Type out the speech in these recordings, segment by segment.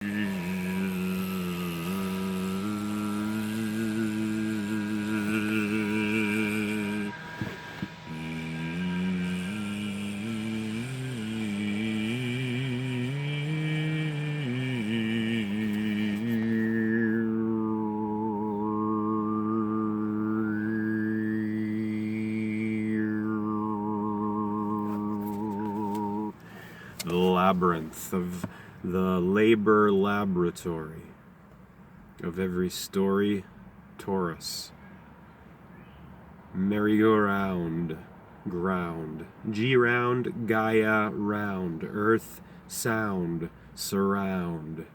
The labyrinth of the labor laboratory of every story, Taurus. Merry-go-round, ground, G-round, Gaia, round, Earth, sound, surround,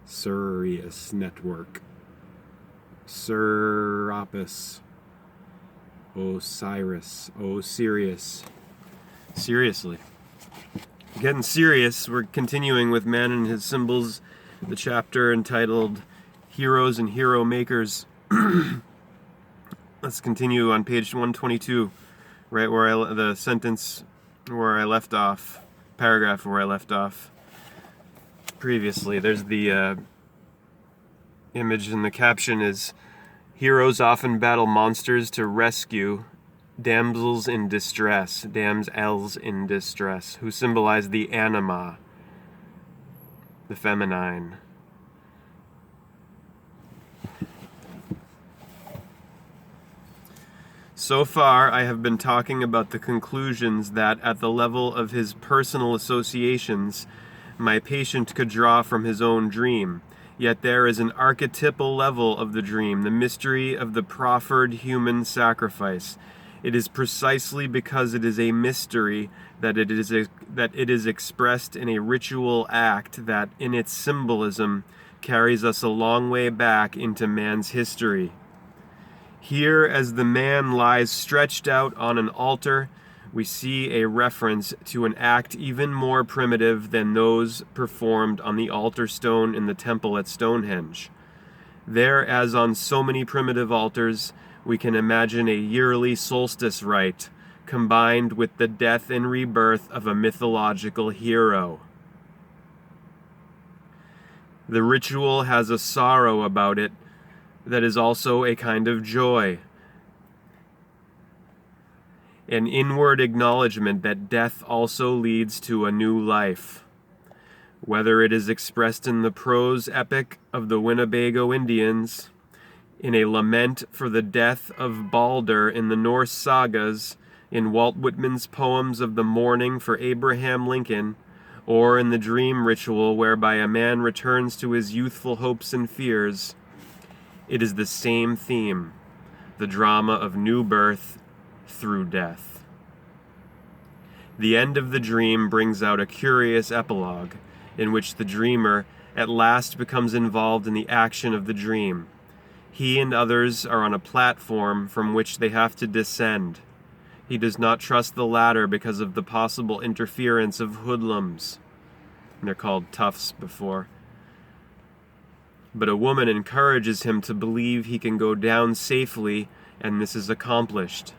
Sirius network, Serapis, Osiris, Sirius. Seriously. Getting serious, we're continuing with Man and His Symbols, the chapter entitled Heroes and Hero Makers. Let's continue on page 122, right where the sentence where I left off, paragraph where I left off previously. There's the image, and the caption is, "Heroes often battle monsters to rescue damsels in distress, who symbolize the anima, the feminine." So far, I have been talking about the conclusions that, at the level of his personal associations, my patient could draw from his own dream. Yet there is an archetypal level of the dream, the mystery of the proffered human sacrifice. It is precisely because it is a mystery that it is expressed in a ritual act that, in its symbolism, carries us a long way back into man's history. Here, as the man lies stretched out on an altar, we see a reference to an act even more primitive than those performed on the altar stone in the temple at Stonehenge. There, as on so many primitive altars, we can imagine a yearly solstice rite, combined with the death and rebirth of a mythological hero. The ritual has a sorrow about it that is also a kind of joy, an inward acknowledgement that death also leads to a new life. Whether it is expressed in the prose epic of the Winnebago Indians, in a lament for the death of Balder in the Norse sagas, in Walt Whitman's poems of the mourning for Abraham Lincoln, or in the dream ritual whereby a man returns to his youthful hopes and fears, it is the same theme, the drama of new birth through death. The end of the dream brings out a curious epilogue, in which the dreamer at last becomes involved in the action of the dream. He and others are on a platform from which they have to descend. He does not trust the ladder because of the possible interference of hoodlums. They're called toughs before. But a woman encourages him to believe he can go down safely, and this is accomplished.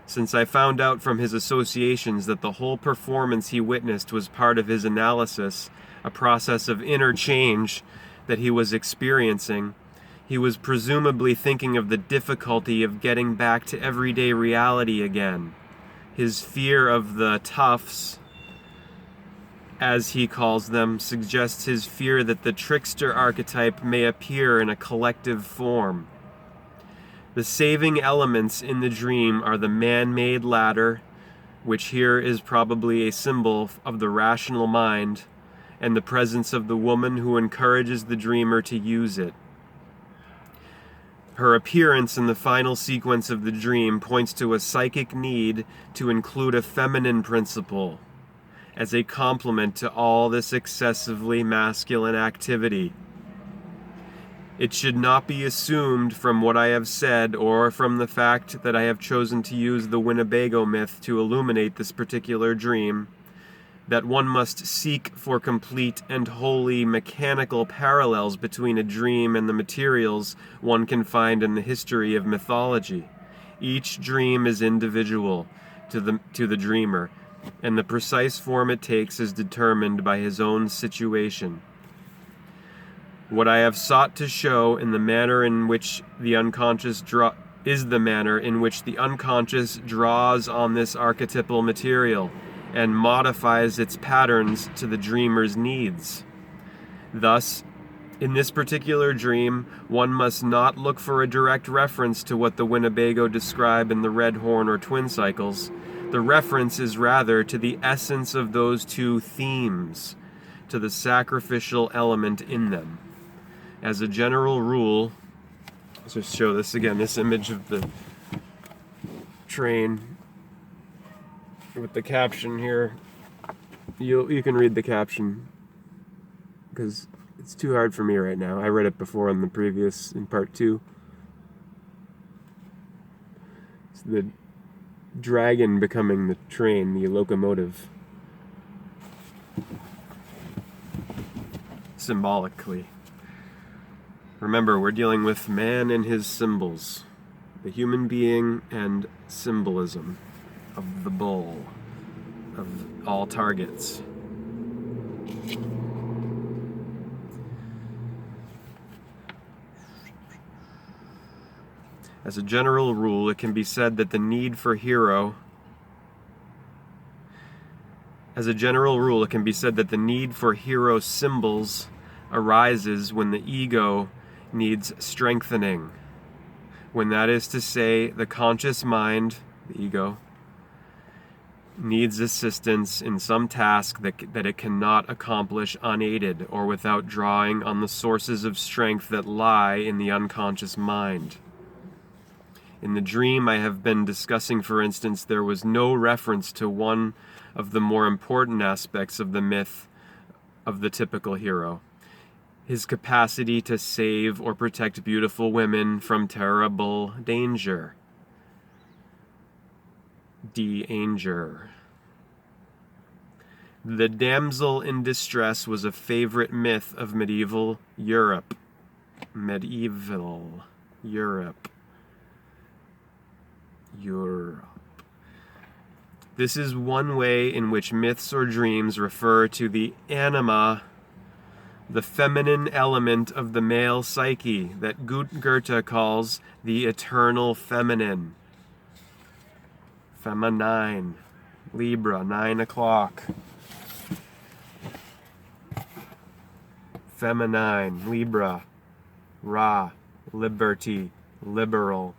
Since I found out from his associations that the whole performance he witnessed was part of his analysis, a process of inner change that he was experiencing, he was presumably thinking of the difficulty of getting back to everyday reality again. His fear of the toughs, as he calls them, suggests his fear that the trickster archetype may appear in a collective form. The saving elements in the dream are the man-made ladder, which here is probably a symbol of the rational mind, and the presence of the woman who encourages the dreamer to use it. Her appearance in the final sequence of the dream points to a psychic need to include a feminine principle as a complement to all this excessively masculine activity. It should not be assumed from what I have said, or from the fact that I have chosen to use the Winnebago myth to illuminate this particular dream, that one must seek for complete and wholly mechanical parallels between a dream and the materials one can find in the history of mythology. Each dream is individual to the dreamer, and the precise form it takes is determined by his own situation. What I have sought to show in the manner in which the unconscious is the manner in which the unconscious draws on this archetypal material and modifies its patterns to the dreamer's needs. Thus, in this particular dream, one must not look for a direct reference to what the Winnebago describe in the Red Horn or Twin Cycles. The reference is rather to the essence of those two themes, to the sacrificial element in them. As a general rule, let's just show this again, this image of the train with the caption here. You can read the caption because it's too hard for me right now. I read it before in part 2. It's the dragon becoming the train, the locomotive. Symbolically. Remember, we're dealing with man and his symbols. The human being and symbolism of the bull, of all targets. As a general rule, it can be said that the need for hero symbols arises when the ego needs strengthening. When that is to say, the conscious mind, the ego, needs assistance in some task that it cannot accomplish unaided or without drawing on the sources of strength that lie in the unconscious mind. In the dream I have been discussing, for instance, there was no reference to one of the more important aspects of the myth of the typical hero: his capacity to save or protect beautiful women from terrible danger. Danger. The damsel in distress was a favorite myth of medieval Europe. This is one way in which myths or dreams refer to the anima, the feminine element of the male psyche that Goethe calls the eternal feminine. Feminine. Libra, 9 o'clock. Feminine, Libra. Ra, liberty, liberal.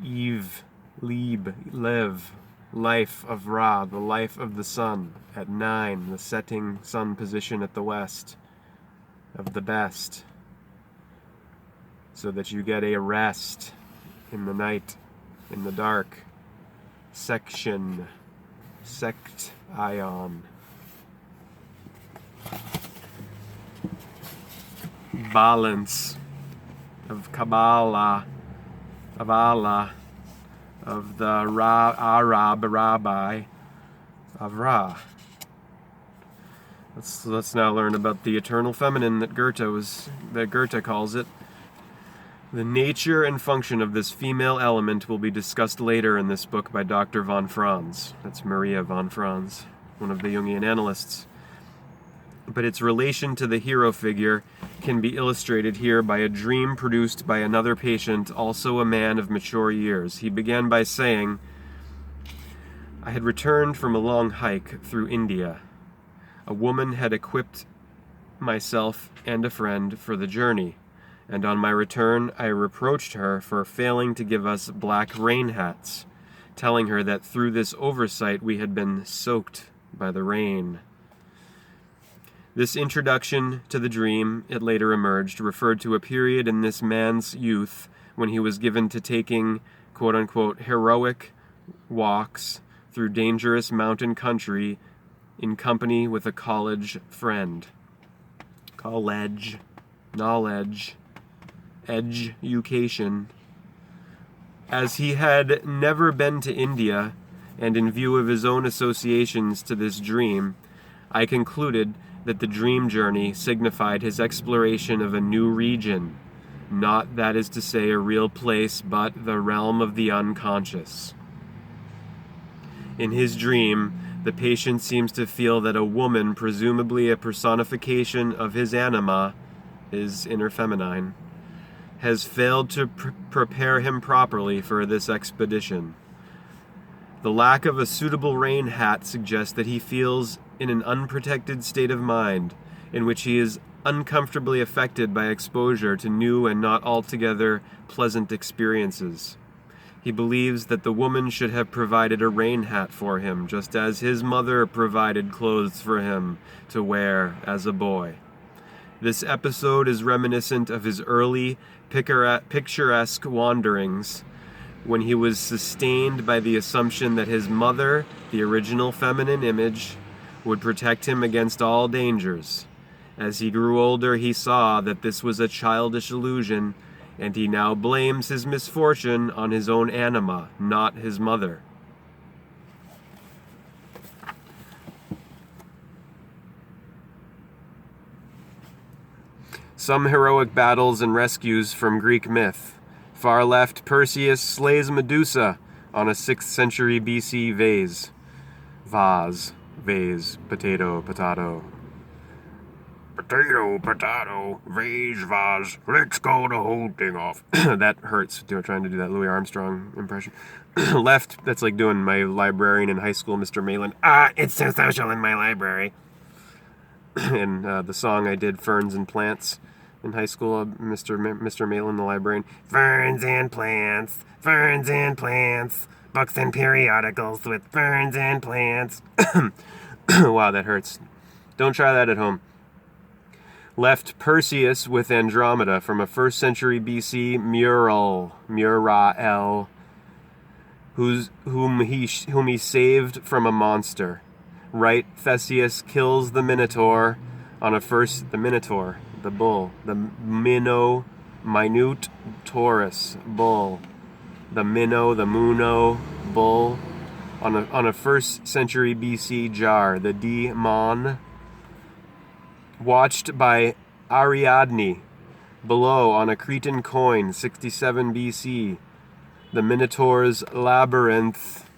Eve, live, life of Ra, the life of the sun, at 9, the setting sun position at the west, of the best, so that you get a rest in the night, in the dark. Section, sect, ion. Balance, of Kabbalah, of Allah, of the Arab rabbi of Ra. Let's now learn about the eternal feminine that Goethe calls it. The nature and function of this female element will be discussed later in this book by Dr. von Franz. That's Maria von Franz, one of the Jungian analysts. But its relation to the hero figure can be illustrated here by a dream produced by another patient, also a man of mature years. He began by saying, "I had returned from a long hike through India. A woman had equipped myself and a friend for the journey, and on my return I reproached her for failing to give us black rain hats, telling her that through this oversight we had been soaked by the rain." This introduction to the dream, it later emerged, referred to a period in this man's youth when he was given to taking, quote-unquote, heroic walks through dangerous mountain country in company with a college friend. College, knowledge, education. As he had never been to India, and in view of his own associations to this dream, I concluded that the dream journey signified his exploration of a new region, not, that is to say, a real place, but the realm of the unconscious. In his dream, The patient seems to feel that a woman, presumably a personification of his anima, his inner feminine, has failed to prepare him properly for this expedition. The lack of a suitable rain hat suggests that he feels in an unprotected state of mind, in which he is uncomfortably affected by exposure to new and not altogether pleasant experiences. He believes that the woman should have provided a rain hat for him, just as his mother provided clothes for him to wear as a boy. This episode is reminiscent of his early picturesque wanderings, when he was sustained by the assumption that his mother, the original feminine image, would protect him against all dangers. As he grew older, he saw that this was a childish illusion, and he now blames his misfortune on his own anima, not his mother. Some heroic battles and rescues from Greek myth. Far left, Perseus slays Medusa on a 6th century BC vase. Vase, potato. Potato, vase. Let's call the whole thing off. That hurts, trying to do that Louis Armstrong impression. Left, that's like doing my librarian in high school, Mr. Malin. It's so social in my library. And the song I did, Ferns and Plants, in high school, Mr. Malin, the librarian. Ferns and plants, books and periodicals with ferns and plants. Wow, that hurts. Don't try that at home. Left, Perseus with Andromeda from a 1st century BC Murael, whom he saved from a monster. Right, Theseus kills the Minotaur on the Minotaur, the bull, the minute Taurus bull, the Muno bull on a 1st century BC jar, the Daemon, watched by Ariadne below on a Cretan coin, 67 BC, the Minotaur's labyrinth,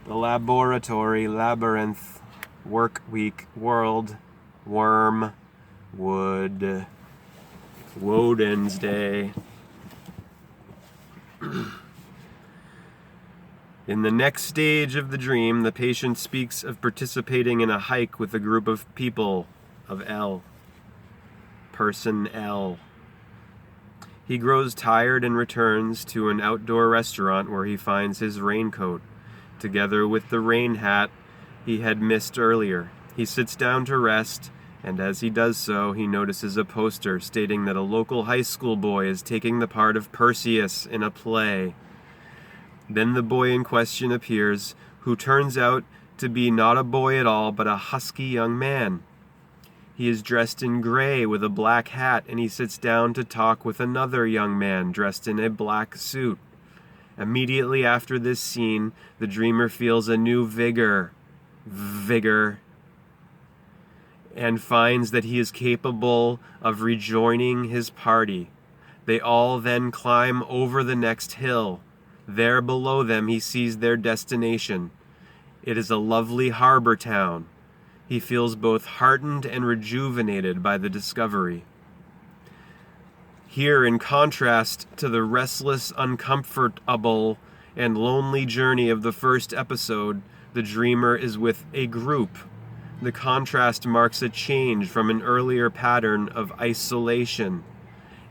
the laboratory, labyrinth, work week, world, worm, wood, Woden's Day. In the next stage of the dream, the patient speaks of participating in a hike with a group of people of L. Person L. He grows tired and returns to an outdoor restaurant where he finds his raincoat, together with the rain hat he had missed earlier. He sits down to rest, and as he does so, he notices a poster stating that a local high school boy is taking the part of Perseus in a play. Then the boy in question appears, who turns out to be not a boy at all, but a husky young man. He is dressed in gray with a black hat, and he sits down to talk with another young man dressed in a black suit. Immediately after this scene, the dreamer feels a new vigor, and finds that he is capable of rejoining his party. They all then climb over the next hill. There below them he sees their destination. It is a lovely harbor town. He feels both heartened and rejuvenated by the discovery. Here, in contrast to the restless, uncomfortable, and lonely journey of the first episode, the dreamer is with a group. The contrast marks a change from an earlier pattern of isolation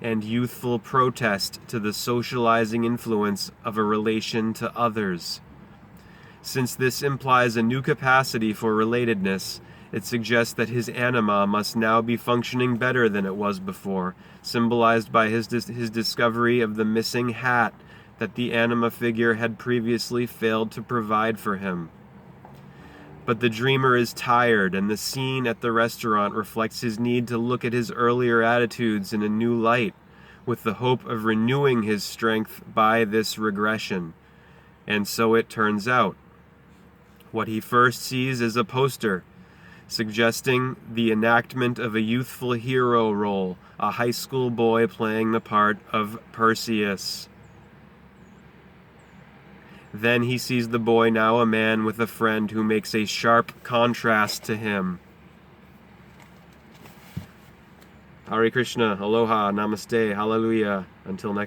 and youthful protest to the socializing influence of a relation to others. Since this implies a new capacity for relatedness, it suggests that his anima must now be functioning better than it was before, symbolized by his discovery of the missing hat that the anima figure had previously failed to provide for him. But the dreamer is tired, and the scene at the restaurant reflects his need to look at his earlier attitudes in a new light, with the hope of renewing his strength by this regression. And so it turns out. What he first sees is a poster, suggesting the enactment of a youthful hero role, a high school boy playing the part of Perseus. Then he sees the boy, now a man, with a friend who makes a sharp contrast to him. Hare Krishna, aloha, namaste, hallelujah. Until next